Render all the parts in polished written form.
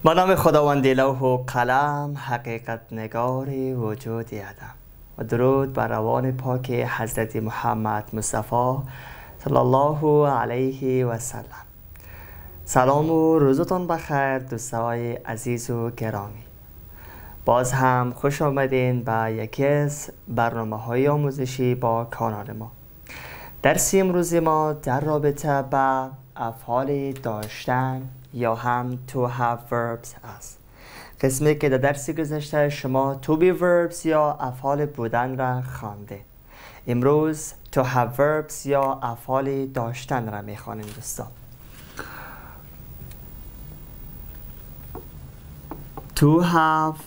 با نام خداوند لوح و قلم، حقیقت نگار وجود عدم، و درود بر روان پاک حضرت محمد مصطفی صلی الله علیه و سلم. سلام و روزتون بخیر دوستای عزیز و گرامی. باز هم خوش آمدین به یکی از برنامه‌های آموزشی با کانال ما. درس امروز ما در رابطه با افعال داشتن یا هم to have verbs است. قسمی که در درس گذشته شما to be verbs یا افعال بودن را خوانده. امروز to have verbs یا افعال داشتن را میخوانیم دوستان. To have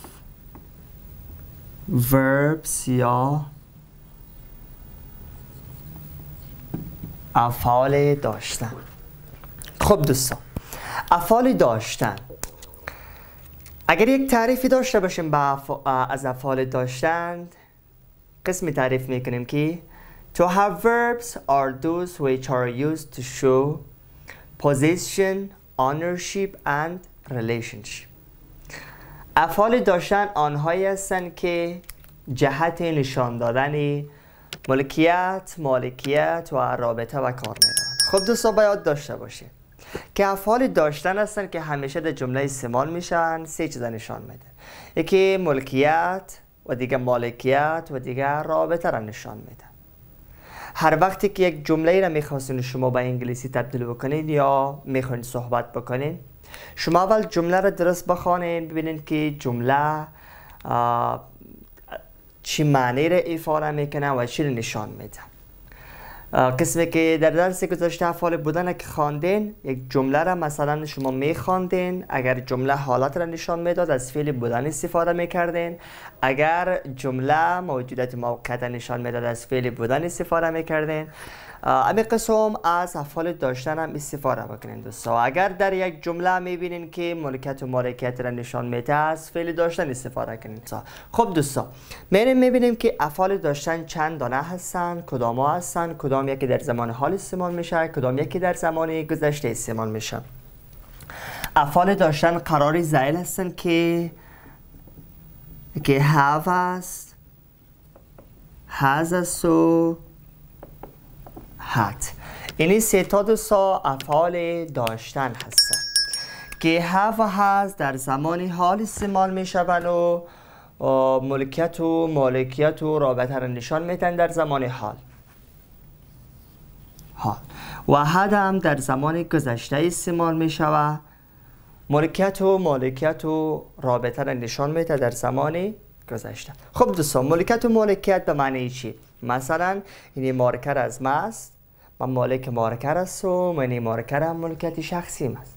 verbs یا افعال داشتن. خب دوستان، افعال داشتن، اگر یک تعریفی داشته باشیم از افعال داشتن، قسمی تعریف میکنیم که to have verbs are those which are used to show possession, ownership and relationship. افعال داشتن آنهایی هستند که جهت نشان دادن مالکیت و رابطه و کار می‌روند. خب دوستان باید داشته باشید که افعال داشتن هستن که همیشه در جمله استعمال میشن. سه چیز نشان میده: یکی ملکیت و دیگه مالکیت و دیگه رابطه را نشان میده. هر وقتی که یک جمله را میخواستین شما به انگلیسی تبدیل بکنین یا میخواین صحبت بکنین، شما اول جمله را درست بخوانین، ببینین که جمله چی معنی را ایفاده میکنه و چی را نشان میده. قسمی که در درس گذشته افعال بودن که خواندین، یک جمله را مثلا شما میخواندین، اگر جمله حالت را نشان میداد از فعل بودن استفاده میکردین، اگر جمله موجودیت موقعیت نشان میداد از فعل بودن استفاده میکردین. امی قسم از افعال داشتن هم استفاده بکنین دوستا. اگر در یک جمله میبینین که ملکیت و مالکیت را نشان میده، از فعل داشتن استفاده کنین. خب دوستا، میبینیم که افعال داشتن چند دانه هستن، کدام ها هستن، کدام یکی در زمان حال استعمال میشه، کدام یکی در زمان گذشته استعمال میشه. افعال داشتن قراری زائل هستن که have است، has است و had. اینی سه تا دوستا افعال داشتن هستن که have و has در زمان حال استعمال میشون و ملکیت و مالکیت و رابطه را نشان میدن در زمان حال. و had هم در زمان گذشته استعمال میشود، ملکیت و مالکیت و رابطه را نشان میده در زمان گذشته. خب دوستان، ملکیت و مالکیت به معنی چی؟ مثلا این مارکر از ما است، من مالک مارکر است و من مارکر هم ملکیت شخصی است.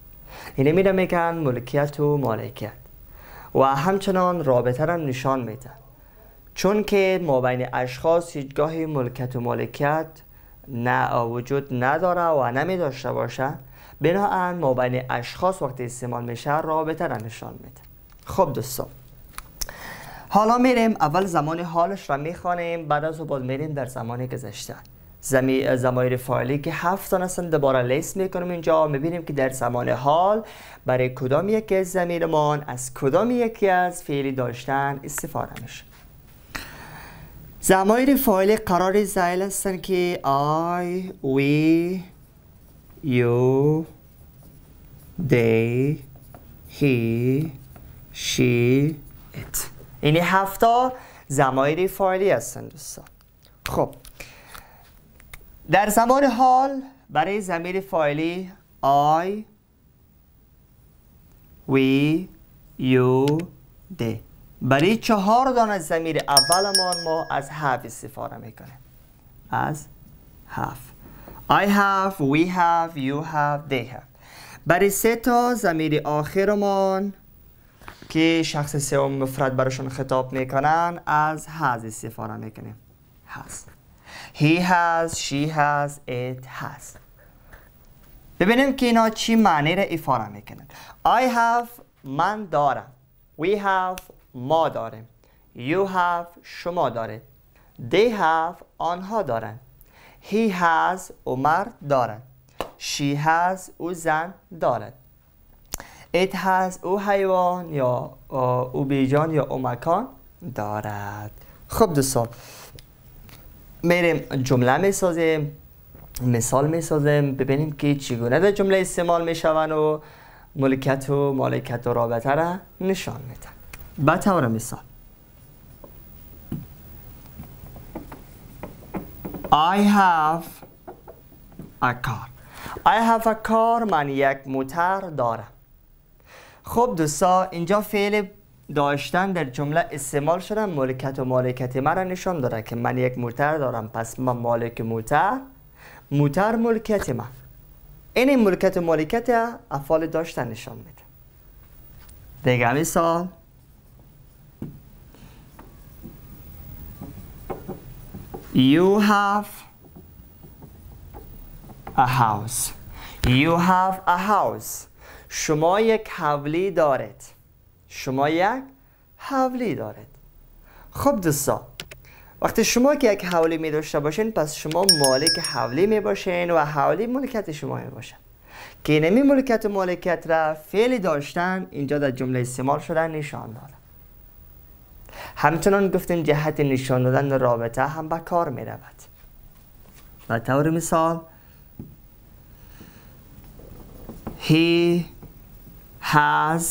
اینه میره میگن ملکیت و مالکیت. و همچنان رابطه را نشان میده، چون که ما بین اشخاص هیچگاه ملکیت و مالکیت وجود نداره و نمی داشته باشه، بنابراین ما بین اشخاص وقتی استعمال میشه رابطه را نشان میده. خب دوستان، حالا میریم اول زمان حالش را میخوانیم، بعد از باز میریم در زمان گذشته. ضمایر فاعلی که 7 تا هستن دوباره لیست میکنیم. اینجا میبینیم که در زمان حال برای کدام یکی از ضمیرمان از کدام یکی از فعل داشتن استفاده میشه. ضمایر فاعلی قرار زائل هستن که I, we, you, they, he, she, it. اینی 7 تا ضمایر فاعلی هستن دوستان. خب در زمان حال برای ضمیر فاعلی I, we, you, they، برای 4 دانه ضمیر اولمان ما از have استفاده میکنیم. از have. I have, we have, you have, they have. برای 3 تا ضمیر آخرمان که شخص سوم مفرد براشون خطاب میکنن از has استفاده میکنیم. has. He has, she has, it has. ببینیم که اینا چی معنی را ایفاده میکنن. I have، من دارم. We have، ما داریم. You have، شما دارید. They have، آنها دارند. He has، او مرد دارد. She has، او زن دارد. it has او حیوان یا او بیجان یا او مکان دارد. خب دوستان میریم جمله میسازیم، مثال میسازیم، ببینیم که چگونه در جمله استعمال میشون و ملکیت و مالکیت و رابطه را نشان میدن. به طور مثال I have a car. I have a car من یک موتر دارم. خب دوستا اینجا فعل داشتن در جمله استعمال شده، ملکیت و مالکیت من را نشان داره که من یک موتر دارم، پس من مالک موتر، موتر ملکیت من. این ملکیت و مالکیت افعال داشتن نشان میده. دیگه مثال You have a house. You have a house. شما یک حولی دارید. شما یک حولی دارید. خب دوستا وقتی شما که یک حولی می داشته باشین پس شما مالک حولی می باشین و حولی ملکیت شما می باشه که اینمی ملکیت و مالکیت را فعل داشتن اینجا در جمله استعمال شده نشان داده. همچنان گفتیم جهت نشان دادن رابطه هم به کار می رود. به طور مثال He has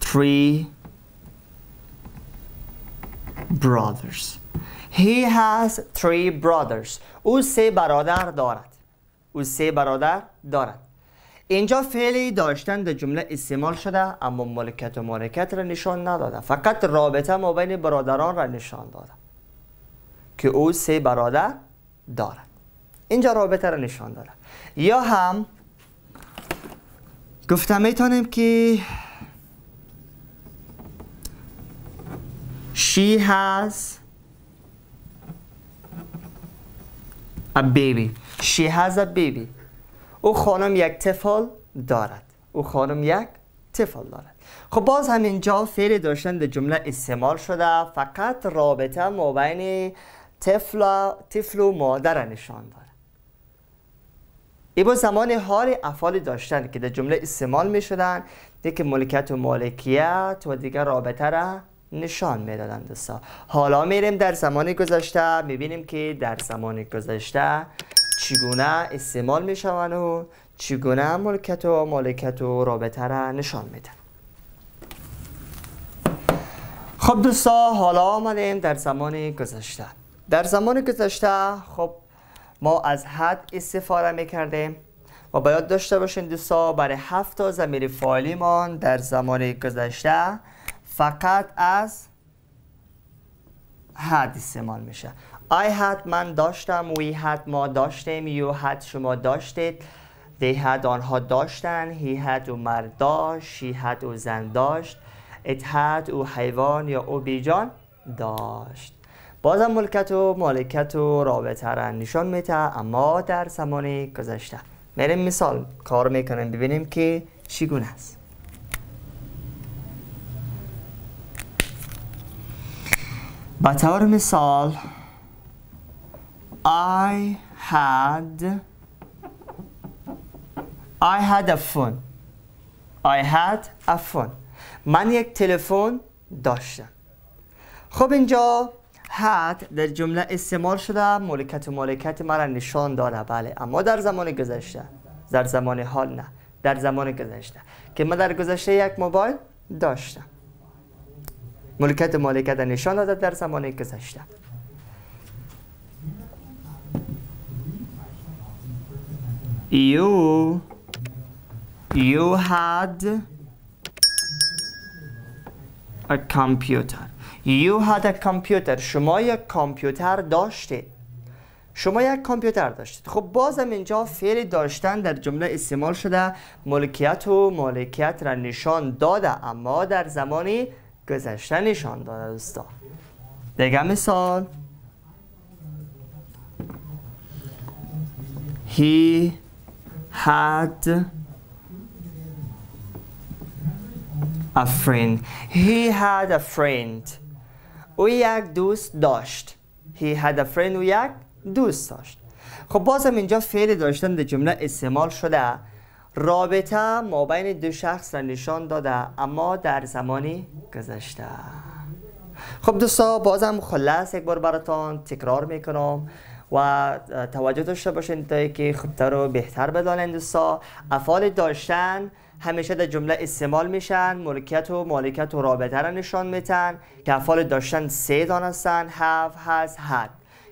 3 brothers. He has 3 brothers. او 3 برادر دارد. او 3 برادر دارد. اینجا فعلی داشتن در جمله استعمال شده اما ملکیت و مالکیت را نشان نداده، فقط رابطه ما بین برادران را نشان داده که او 3 برادر دارد. اینجا رابطه را نشان داده. یا هم گفتم میتونیم که She has a baby. She has a baby. او خانم یک طفل دارد. او خانم یک طفل دارد. خب باز هم اینجا فعل داشتن در جمله استعمال شده، فقط رابطه ما بین طفل و مادر نشان داره. ای با زمان حال افعال داشتن که در جمله استعمال می شدن دیگه ملکیت و مالکیت و دیگر رابطه را نشان می دادن دوستا. حالا میریم در زمان گذشته، میبینیم که در زمان گذشته چگونه استعمال می شوند و چگونه ملکیت و مالکیت و رابطه را نشان میدن. خب دوستا حالا آمدیم در زمان گذشته. در زمان گذشته خب ما از حد استفاده میکردیم و باید داشته باشین دوستا برای 7 تا ضمیر فاعلیمان در زمان گذشته فقط از had استعمال میشه. I had من داشتم، we had ما داشتیم، you had شما داشتید، they had آنها داشتن، he had او مرد داشت، she had او زن داشت، it had او حیوان یا او بیجان داشت. بازم ملکیت و مالکیت و رابطه را نشان میده اما در زمان گذشته. میریم مثال کار میکنیم ببینیم که چگونه است. به طور مثال I had a phone. I had a phone. من یک تلفن داشتم. خب اینجا had در جمله استعمال شده، ملکیت و مالکیت مرا نشان داده، بله، اما در زمان گذشته، در زمان حال نه، در زمان گذشته که من در گذشته یک موبایل داشتم. ملکیت و مالکیت نشان داده در زمان گذشته. You had a computer. You had a computer. شما یک کامپیوتر داشتید. شما یک کامپیوتر داشتید. خب بازم اینجا فعل داشتن در جمله استعمال شده، ملکیت و مالکیت را نشان داده اما در زمانی گذشته نشان داده دوستا. دیگه مثال He had a friend. He had a friend. او یک دوست داشت. He had a friend. او یک دوست داشت. خب بازم اینجا فعل داشتن در جمله استعمال شده، رابطه ما بین دو شخص را نشان داده اما در زمانی گذشته. خب دوستا بازم خلاص یک بار براتون تکرار میکنم و توجه داشته باشین تا که خوبتر و بهتر بدانین. دوستا افعال داشتن همیشه در جمله استعمال میشن، ملکیت و مالکیت و رابطه را نشان میتن که افعال داشتن 3 دانه هستن: have، has، had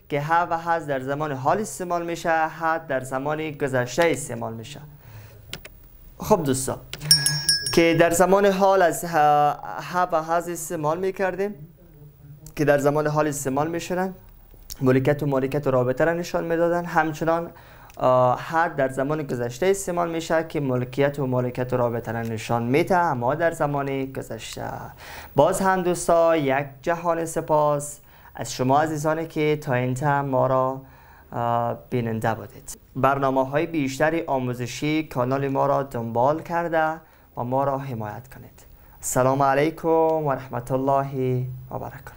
که have و has در زمان حال استعمال میشه، had در زمان گذشته استعمال میشه. خب دوستا که در زمان حال از have و has استعمال میکردیم که در زمان حال استعمال میشدن، ملکیت و مالکیت و رابطه را نشان میدادن. همچنان had در زمان گذشته استعمال میشه که ملکیت و مالکیت و رابطه را نشان میده اما در زمان گذشته. باز هم دوستا یک جهان سپاس از شما عزیزانی که تا این تم ما را بیننده بودید. برنامه‌های بیشتری آموزشی کانال ما را دنبال کرده و ما را حمایت کنید. السلام علیکم و رحمت الله و برکاته.